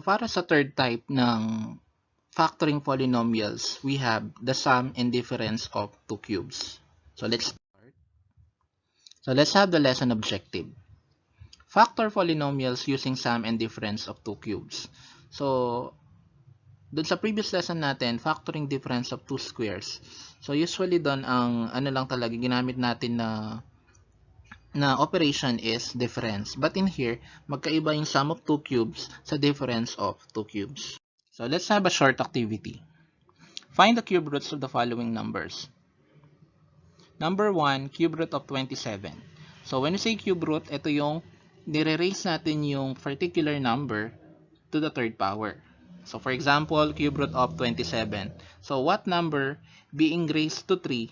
para sa third type ng factoring polynomials, we have the sum and difference of two cubes. So let's start. So let's have the lesson objective. Factor polynomials using sum and difference of two cubes. So dun sa previous lesson natin, factoring difference of two squares. So usually doon ang ano lang talaga ginamit natin na operation is difference. But in here, magkaiba yung sum of two cubes sa difference of two cubes. So let's have a short activity. Find the cube roots of the following numbers. Number 1, cube root of 27. So when we say cube root, ito yung nire-raise natin yung particular number to the third power. So for example, cube root of 27. So what number being raised to 3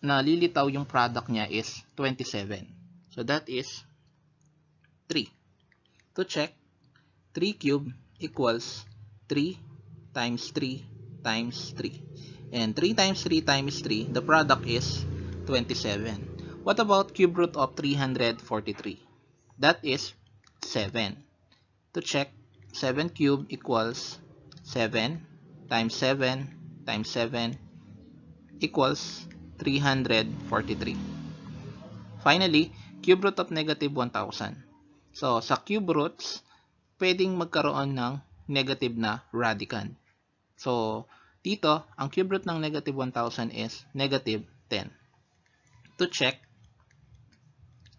na lilitaw yung product niya is 27. So that is 3. To check, 3 cube equals 3 times 3 times 3. And 3 times 3 times 3, the product is 27. What about cube root of 343? That is 7. To check, 7 cube equals 7 times 7 times 7 equals 343. Finally, cube root of negative 1,000. So, sa cube roots, pwedeng magkaroon ng negative na radicand. So, dito, ang cube root ng negative 1,000 is negative 10. To check,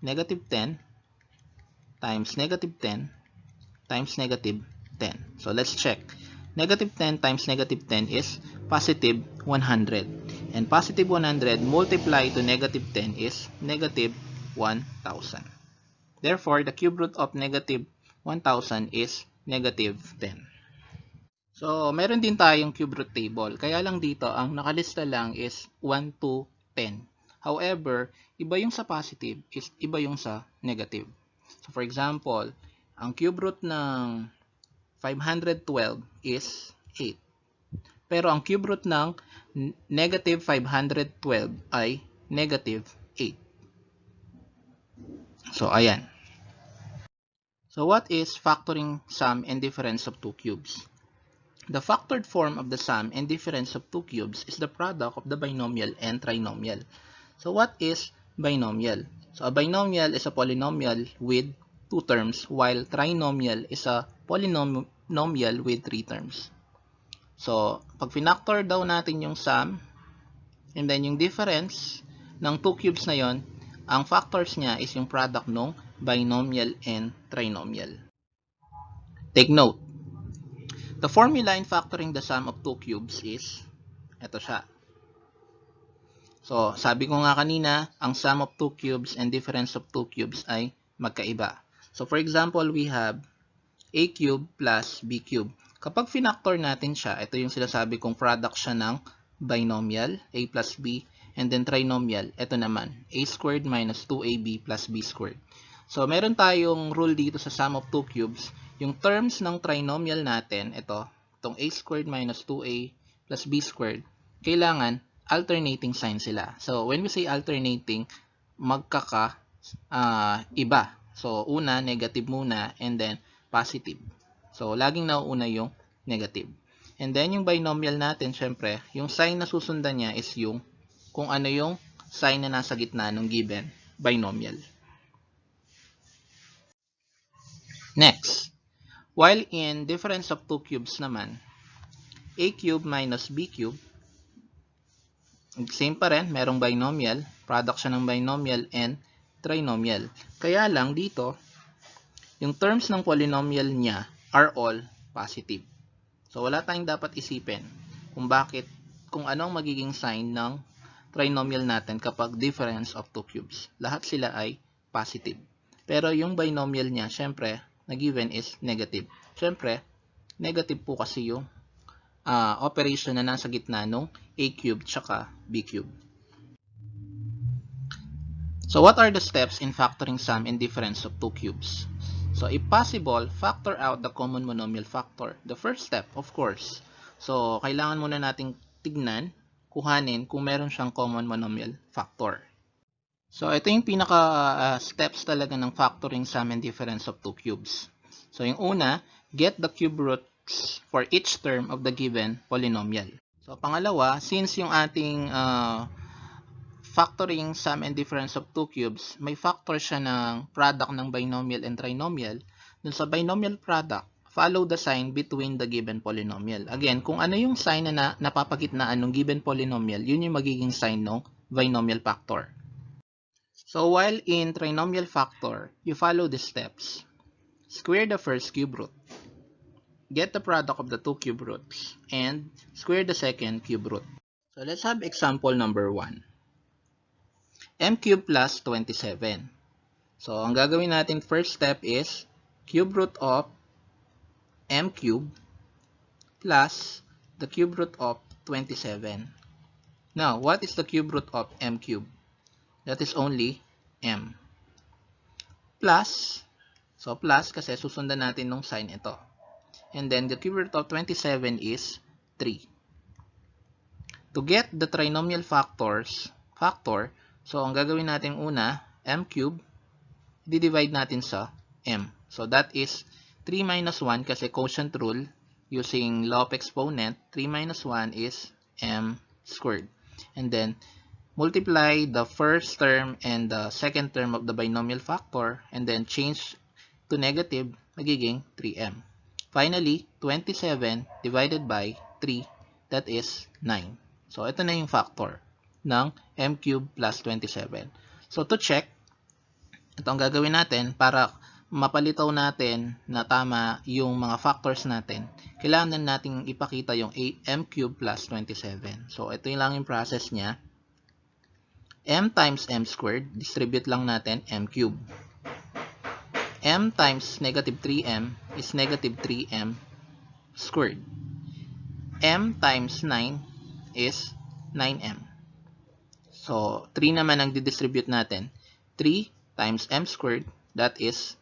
negative 10 times negative 10 times negative 10. So, let's check. Negative 10 times negative 10 is positive 100. And positive 100 multiplied to negative 10 is negative 1,000. Therefore, the cube root of negative 1,000 is negative 10. So, meron din tayong cube root table. Kaya lang dito, ang nakalista lang is 1 to 10. However, iba yung sa positive, is iba yung sa negative. So, for example, ang cube root ng 512 is 8. Pero ang cube root ng negative 512 ay negative 8. So, ayan. So, what is factoring sum and difference of two cubes? The factored form of the sum and difference of two cubes is the product of the binomial and trinomial. So, what is binomial? So, a binomial is a polynomial with two terms, while trinomial is a polynomial with three terms. So, pag finactor daw natin yung sum, and then yung difference ng two cubes na yon, ang factors niya is yung product ng binomial and trinomial. Take note, the formula in factoring the sum of two cubes is, ito siya. So, sabi ko nga kanina, ang sum of two cubes and difference of two cubes ay magkaiba. So, for example, we have a cube plus b cube. Kapag finactor natin siya, ito yung sinasabi kong product siya ng binomial, a plus b, and then trinomial, ito naman, a squared minus 2ab plus b squared. So, meron tayong rule dito sa sum of two cubes. Yung terms ng trinomial natin, itong a squared minus 2a plus b squared, kailangan alternating sign sila. So, when we say alternating, iba. So, una, negative muna, and then positive. So, laging nauuna yung negative. And then, yung binomial natin, syempre, yung sign na susundan niya is yung kung ano yung sign na nasa gitna ng given binomial. Next, while in difference of two cubes naman, a cube minus b cube, same pa rin, merong binomial, product siya ng binomial and trinomial. Kaya lang dito, yung terms ng polynomial niya are all positive. So, wala tayong dapat isipin kung ano ang magiging sign ng trinomial natin kapag difference of two cubes. Lahat sila ay positive. Pero yung binomial niya, syempre, na given is negative. Syempre, negative po kasi yung operation na nasa gitna ng a cube tsaka b cube. So, what are the steps in factoring sum and difference of two cubes? So, if possible, factor out the common monomial factor. The first step, of course. So, kailangan muna nating tignan, kuhanin kung meron siyang common monomial factor. So, ito yung pinaka-steps talaga ng factoring sum and difference of two cubes. So, yung una, get the cube root x for each term of the given polynomial. So, pangalawa, since yung ating factoring sum and difference of two cubes, may factor siya ng product ng binomial and trinomial. Dun sa binomial product, follow the sign between the given polynomial. Again, kung ano yung sign na napapagitnaan ng given polynomial, yun yung magiging sign ng binomial factor. So, while in trinomial factor, you follow the steps. Square the first cube root. Get the product of the two cube roots and square the second cube root. So let's have example number 1. M cube plus 27. So ang gagawin natin first step is cube root of M cube plus the cube root of 27. Now, what is the cube root of M cube? That is only M. Plus, so plus kasi susundan natin nung sign ito. And then the cube root of 27 is 3. To get the trinomial factor, so ang gagawin natin una, m cube, di-divide natin sa m. So that is 3 minus 1 kasi quotient rule using law of exponent, 3 minus 1 is m squared. And then multiply the first term and the second term of the binomial factor and then change to negative, magiging 3m. Finally, 27 divided by 3, that is 9. So, ito na yung factor ng m cube plus 27. So, to check, ito ang gagawin natin para mapalitaw natin na tama yung mga factors natin. Kailangan natin ipakita yung m cube plus 27. So, ito lang yung process niya. M times m squared, distribute lang natin m cube. M times negative 3m is negative 3m squared. M times 9 is 9m. So, 3 naman ang didistribute natin. 3 times m squared, that is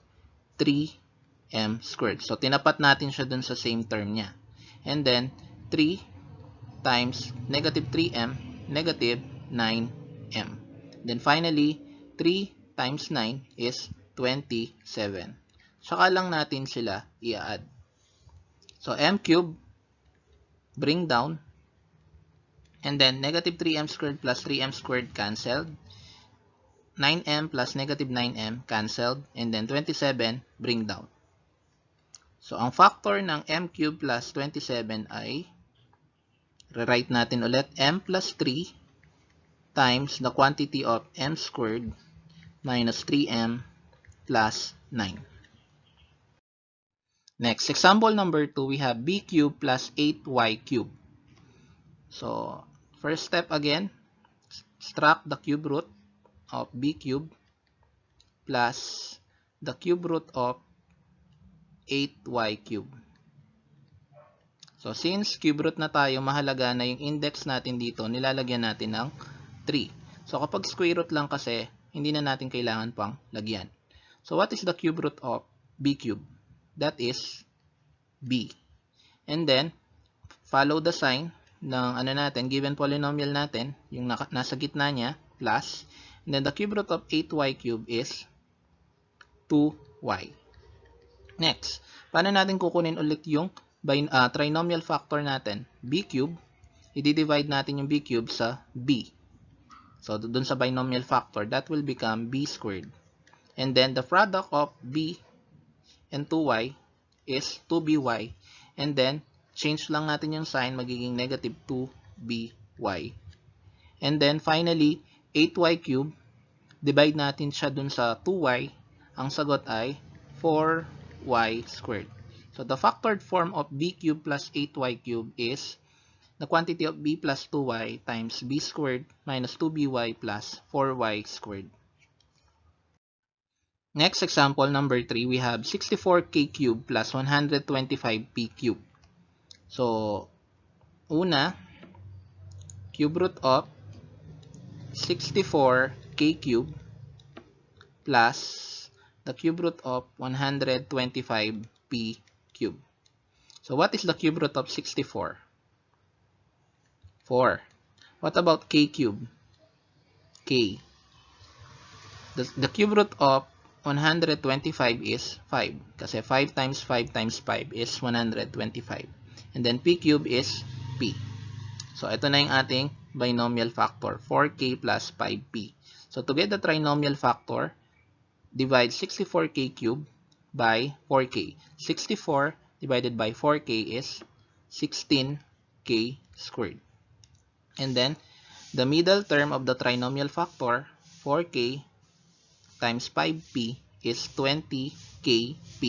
3m squared. So, tinapat natin siya dun sa same term niya. And then, 3 times negative 3m, negative 9m. Then, finally, 3 times 9 is 27. Saka lang natin sila i-add. So, m cube, bring down, and then negative 3m squared plus 3m squared cancelled. 9m plus negative 9m cancelled. And then 27, bring down. So, ang factor ng m cube plus 27 ay, rewrite natin ulit, m plus 3 times the quantity of m squared minus 3m plus 9. Next, example number 2, we have b cube plus 8y cube. So, first step again, subtract the cube root of b cube plus the cube root of 8y cube. So, since cube root na tayo, mahalaga na yung index natin dito, nilalagyan natin ng 3. So, kapag square root lang kasi, hindi na natin kailangan pang lagyan. So, what is the cube root of b cube? That is b. And then, follow the sign ng natin, given polynomial natin, yung nasa gitna niya, plus. And then, the cube root of 8y cube is 2y. Next, paano natin kukunin ulit yung trinomial factor natin? B cube, i-divide natin yung b cube sa b. So, dun sa binomial factor, that will become b squared. And then, the product of b and 2y is 2by. And then, change lang natin yung sign, magiging negative 2by. And then, finally, 8y cube, divide natin siya dun sa 2y. Ang sagot ay 4y squared. So, the factored form of b cube plus 8y cube is the quantity of b plus 2y times b squared minus 2by plus 4y squared. Next example, number 3, we have 64k cube plus 125p cube. So, una, cube root of 64k cube plus the cube root of 125p cube. So, what is the cube root of 64? 4. What about k cube? K. The cube root of 125 is 5. Kasi 5 times 5 times 5 is 125. And then p cube is p. So, ito na yung ating binomial factor, 4k plus 5p. So, to get the trinomial factor, divide 64k cubed by 4k. 64 divided by 4k is 16k squared. And then, the middle term of the trinomial factor, 4k times 5p is 20kp,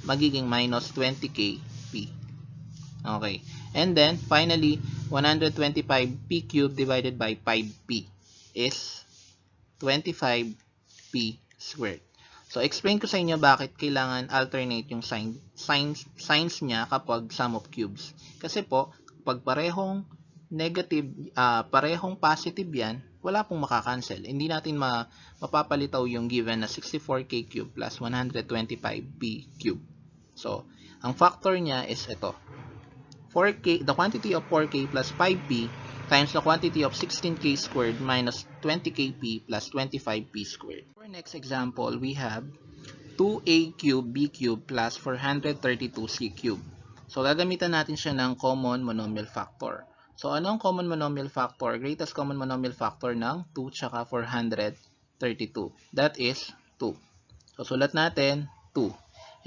magiging minus 20kp. Okay. And then, finally, 125p cubed divided by 5p is 25p squared. So, explain ko sa inyo bakit kailangan alternate yung signs niya kapag sum of cubes. Kasi po, pag parehong negative, parehong positive yan, wala pong makakancel. Hindi natin mapapalitaw yung given na 64k cubed plus 125p cubed. So, ang factor niya is ito. 4k, the quantity of 4k plus 5p times the quantity of 16k squared minus 20kp plus 25p squared. For next example, we have 2a cubed b cubed plus 432c cubed. So, gagamitan natin siya ng common monomial factor. So, ano ang common monomial factor? Greatest common monomial factor ng 2 tsaka 432. That is 2. So, sulat natin 2.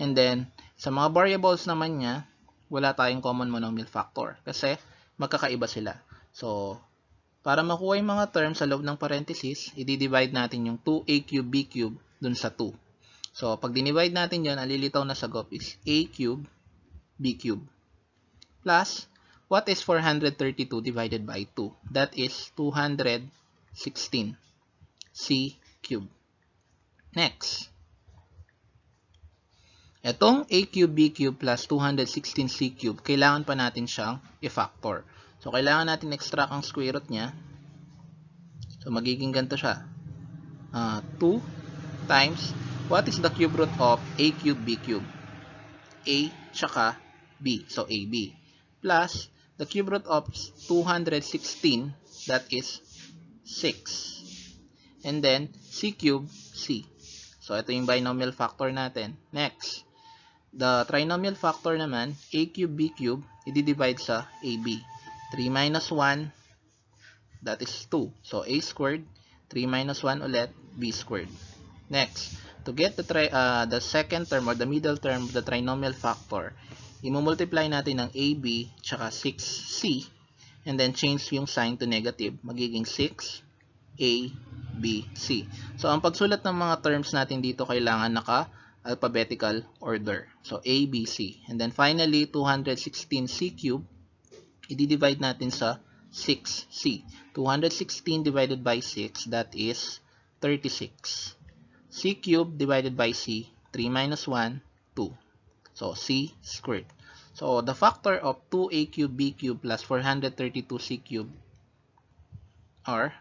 And then, sa mga variables naman niya, wala tayong common monomial factor kasi magkakaiba sila. So, para makuha yung mga terms sa loob ng parenthesis, i-divide natin yung 2a cubed b cubed dun sa 2. So, pag dinivide natin yun, ang lilitaw na sagot is a cubed b cubed plus, what is 432 divided by 2? That is 216 c cubed. Next. Itong a cubed b cubed plus 216c cubed, kailangan pa natin siyang i-factor. So, kailangan natin extract ang square root niya. So, magiging ganito siya. 2 times, what is the cube root of a cubed b cubed? A tsaka b. So, ab. Plus, the cube root of 216, that is 6. And then, c cubed, c. So, ito yung binomial factor natin. Next. The trinomial factor naman, a cubed b cubed, i-divide sa ab. 3 minus 1, that is 2. So, a squared, 3 minus 1 ulit, b squared. Next, to get the second term or the middle term of the trinomial factor, i-multiply natin ng ab tsaka 6c, and then change yung sign to negative. Magiging 6a, b, c. So, ang pagsulat ng mga terms natin dito kailangan alphabetical order. So, A, B, C. And then finally, 216c cubed, i-divide natin sa 6c. 216 divided by 6, that is 36. C cubed divided by c, 3 minus 1, 2. So, c squared. So, the factor of 2a cubed b cubed plus 432c cubed are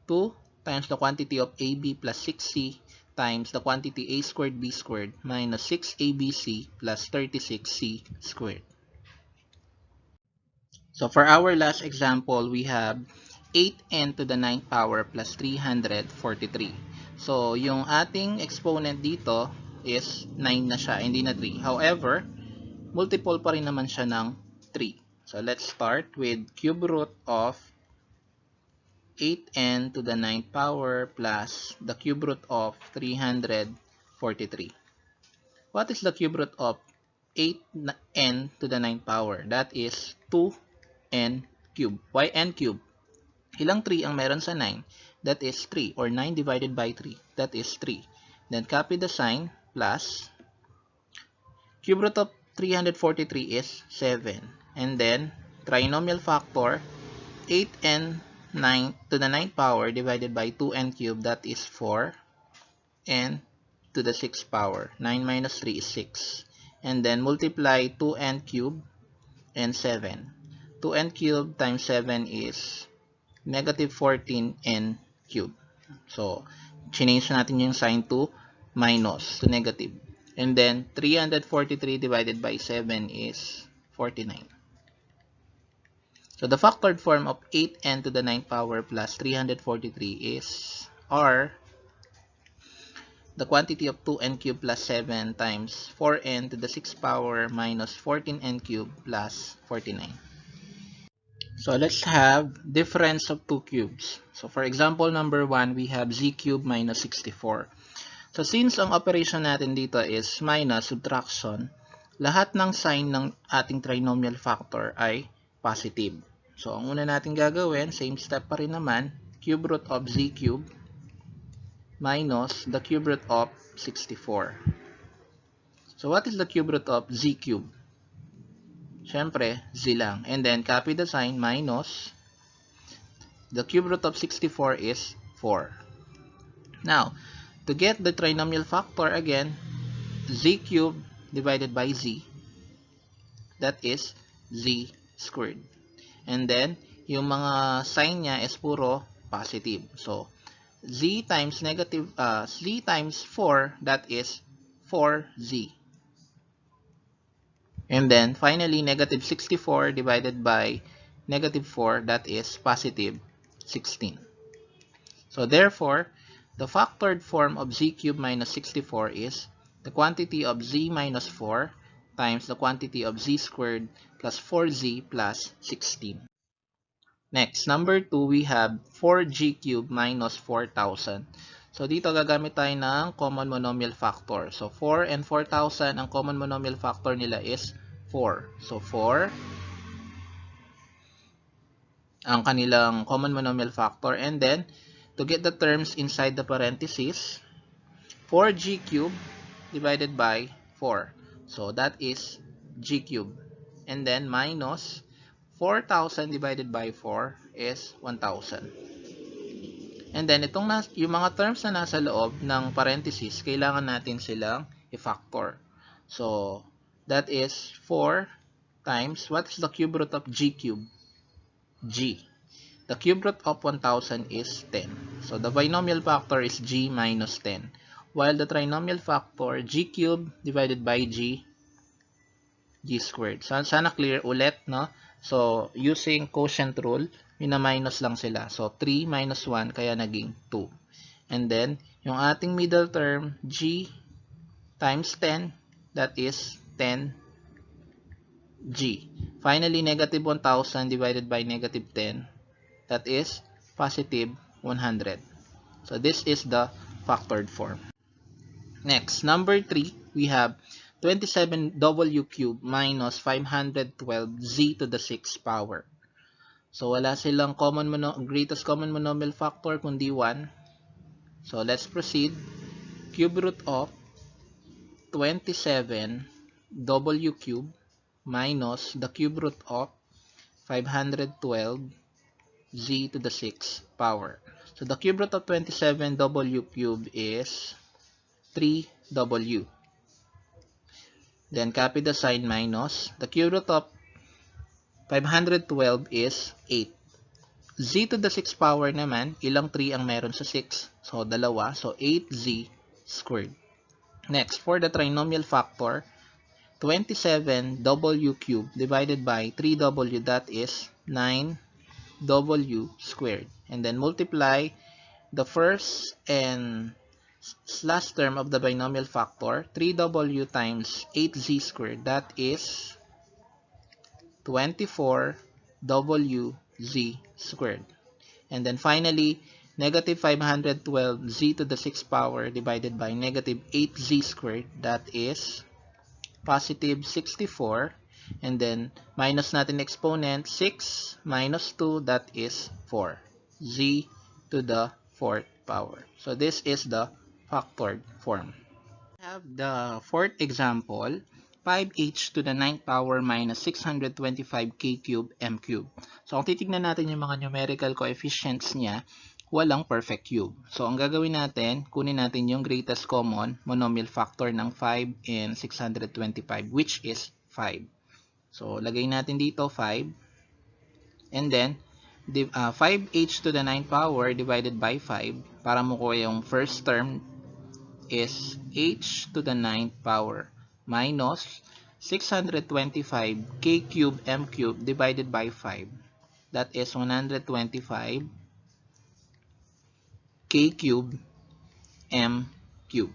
2 times the quantity of ab plus 6c times the quantity a squared b squared minus 6abc plus 36c squared. So for our last example, we have 8n to the 9th power plus 343. So yung ating exponent dito is 9 na siya, hindi na 3. However, multiple pa rin naman siya ng 3. So let's start with cube root of 8n to the 9th power plus the cube root of 343. What is the cube root of 8n to the 9th power? That is 2n cubed. Why n cubed? Ilang 3 ang meron sa 9? That is 3, or 9 divided by 3. That is 3. Then copy the sign plus cube root of 343 is 7. And then trinomial factor 8n 9 to the 9th power divided by 2n cubed, that is 4n to the 6th power. 9 minus 3 is 6. And then multiply 2n cubed and 7. 2n cubed times 7 is negative 14n cubed. So, change natin yung sign to minus, to negative. And then 343 divided by 7 is 49. So, the factored form of 8n to the 9th power plus 343 is, or the quantity of 2n cubed plus 7 times 4n to the 6th power minus 14n cubed plus 49. So let's have difference of two cubes. So for example number 1, we have z cubed minus 64. So since ang operation natin dito is minus subtraction, lahat ng sign ng ating trinomial factor ay positive. So ang una natin gagawin, same step pa rin naman, cube root of z cubed minus the cube root of 64. So what is the cube root of z cubed? Siyempre, z lang. And then copy the sign minus the cube root of 64 is 4. Now, to get the trinomial factor again, z cubed divided by z, that is z squared. And then, yung mga sign niya is puro positive. So, z times negative, z times 4, that is 4z. And then, finally, negative 64 divided by negative 4, that is positive 16. So, therefore, the factored form of z cubed minus 64 is the quantity of z minus 4 times the quantity of z squared plus 4z plus 16. Next, number 2, we have 4g cubed minus 4,000. So, dito gagamit tayo ng common monomial factor. So, 4 and 4,000, ang common monomial factor nila is 4. So, 4 ang kanilang common monomial factor. And then, to get the terms inside the parentheses, 4g cubed divided by 4. So, that is g cubed. And then, minus 4,000 divided by 4 is 1,000. And then, yung mga terms na nasa loob ng parentheses, kailangan natin silang i-factor. So, that is 4 times, what is the cube root of g cubed? G. The cube root of 1,000 is 10. So, the binomial factor is g minus 10. While the trinomial factor, g cubed divided by g squared. So, sana clear ulit, no? So, using quotient rule, mina-minus lang sila. So, 3 minus 1, kaya naging 2. And then, yung ating middle term, g times 10, that is 10g. Finally, negative 1,000 divided by negative 10, that is positive 100. So, this is the factored form. Next, number 3, we have 27w cubed minus 512z to the 6th power. So, wala silang greatest common monomial factor kundi 1. So, let's proceed. Cube root of 27w cubed minus the cube root of 512z to the 6th power. So, the cube root of 27w cubed is 3w. Then, copy the sign minus. The cube root of 512 is 8. Z to the 6th power naman, ilang 3 ang meron sa 6? So, dalawa. So, 8z squared. Next, for the trinomial factor, 27w cubed divided by 3w, that is 9w squared. And then, multiply the first and last term of the binomial factor, 3w times 8z squared, that is 24wz squared. And then finally, negative 512z to the 6th power divided by negative 8z squared, that is positive 64. And then minus natin exponent, 6 minus 2, that is 4. Z to the 4th power. So this is the factored form. We have the fourth example, 5h to the 9th power minus 625k cubed m cubed. So, kung titignan natin yung mga numerical coefficients niya, walang perfect cube. So, ang gagawin natin, kunin natin yung greatest common monomial factor ng 5 and 625, which is 5. So, lagay natin dito 5. And then, 5h to the 9th power divided by 5, para makuha yung first term is h to the 9th power minus 625k cubed m cubed divided by 5. That is 125k cubed m cubed.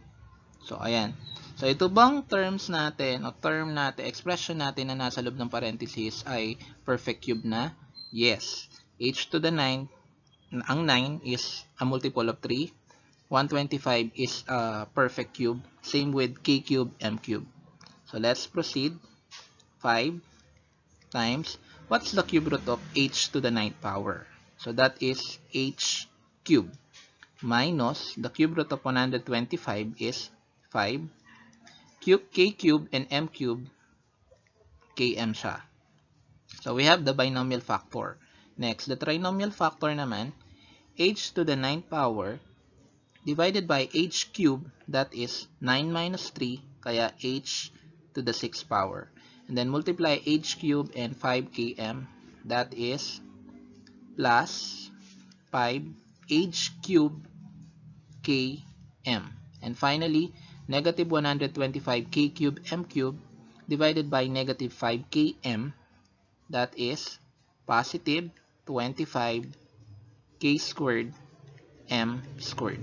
So, ayan. So, ito bang terms natin o term natin, expression natin na nasa loob ng parenthesis ay perfect cube na? Yes. H to the 9, ang 9 is a multiple of 3. 125 is a perfect cube. Same with K cube, M cube. So, let's proceed. 5 times, what's the cube root of H to the 9th power? So, that is H cube. Minus, the cube root of 125 is 5. K cube and M cube, Km siya. So, we have the binomial factor. Next, the trinomial factor naman, H to the 9th power divided by H cube, that is 9 minus 3, kaya H to the 6th power. And then multiply H cube and 5 Km, that is plus 5 H cube Km. And finally, negative 125 K cube M cube divided by negative 5 Km, that is positive 25 K squared M squared.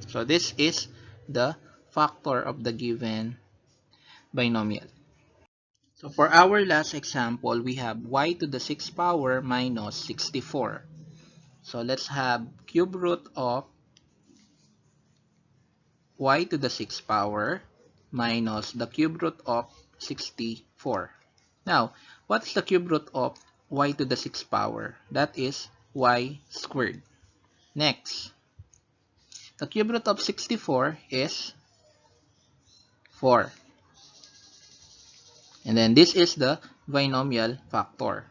So this is the factor of the given binomial. So for our last example, we have y to the 6th power minus 64. So let's have cube root of y to the 6th power minus the cube root of 64. Now, what's the cube root of y to the 6th power? That is y squared. Next, the cube root of 64 is 4. And then this is the binomial factor.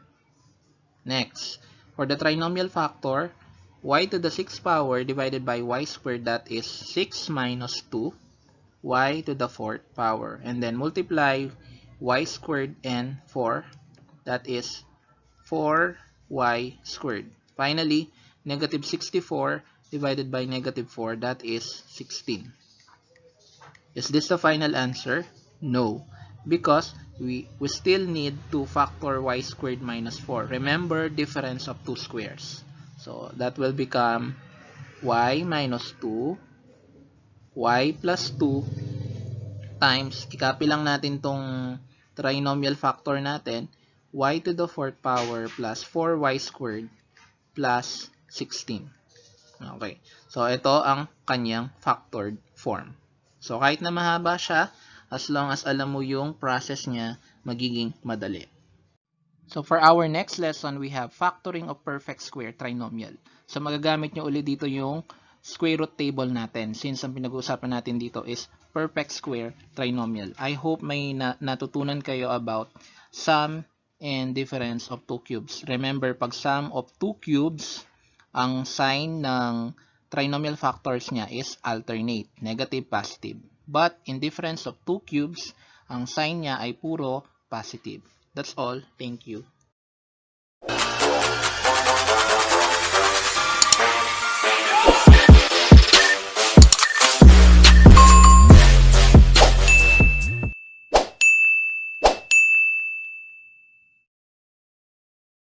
Next, for the trinomial factor, y to the 6th power divided by y squared, that is 6 minus 2, y to the 4th power. And then multiply y squared and 4, that is 4y squared. Finally, negative 64 divided by negative 4, that is 16. Is this the final answer? No, because we still need to factor y squared minus 4. Remember, difference of two squares. So, that will become y minus 2, y plus 2, times, i-copy lang natin tong trinomial factor natin, y to the 4th power plus 4y squared plus 16. Okay. So, ito ang kanyang factored form. So, kahit na mahaba siya, as long as alam mo yung process niya, magiging madali. So, for our next lesson, we have factoring of perfect square trinomial. So, magagamit nyo ulit dito yung square root table natin, since ang pinag-uusapan natin dito is perfect square trinomial. I hope may natutunan kayo about sum and difference of two cubes. Remember, pag sum of two cubes, ang sign ng trinomial factors niya is alternate, negative, positive. But in difference of two cubes, ang sign niya ay puro positive. That's all. Thank you.